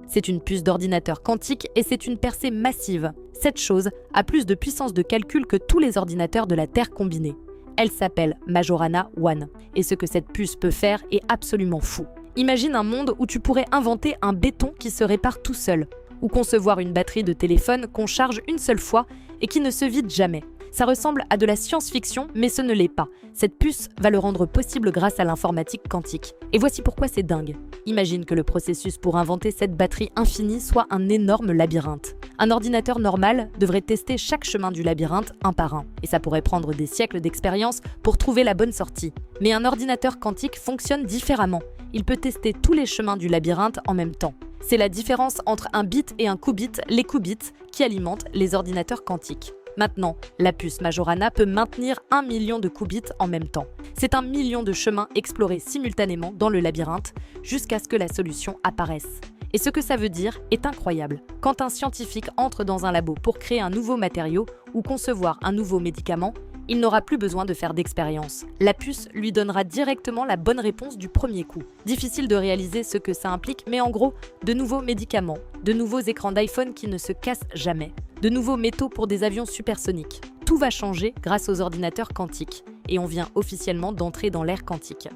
C'est une puce d'ordinateur quantique et c'est une percée massive. Cette chose a plus de puissance de calcul que tous les ordinateurs de la Terre combinés. Elle s'appelle Majorana One. Et ce que cette puce peut faire est absolument fou. Imagine un monde où tu pourrais inventer un béton qui se répare tout seul, ou concevoir une batterie de téléphone qu'on charge une seule fois et qui ne se vide jamais. Ça ressemble à de la science-fiction, mais ce ne l'est pas. Cette puce va le rendre possible grâce à l'informatique quantique. Et voici pourquoi c'est dingue. Imagine que le processus pour inventer cette batterie infinie soit un énorme labyrinthe. Un ordinateur normal devrait tester chaque chemin du labyrinthe un par un. Et ça pourrait prendre des siècles d'expérience pour trouver la bonne sortie. Mais un ordinateur quantique fonctionne différemment. Il peut tester tous les chemins du labyrinthe en même temps. C'est la différence entre un bit et un qubit, les qubits, qui alimentent les ordinateurs quantiques. Maintenant, la puce Majorana peut maintenir 1 million de qubits en même temps. C'est 1 million de chemins explorés simultanément dans le labyrinthe jusqu'à ce que la solution apparaisse. Et ce que ça veut dire est incroyable. Quand un scientifique entre dans un labo pour créer un nouveau matériau ou concevoir un nouveau médicament, il n'aura plus besoin de faire d'expérience. La puce lui donnera directement la bonne réponse du premier coup. Difficile de réaliser ce que ça implique, mais en gros, de nouveaux médicaments, de nouveaux écrans d'iPhone qui ne se cassent jamais, de nouveaux métaux pour des avions supersoniques. Tout va changer grâce aux ordinateurs quantiques. Et on vient officiellement d'entrer dans l'ère quantique.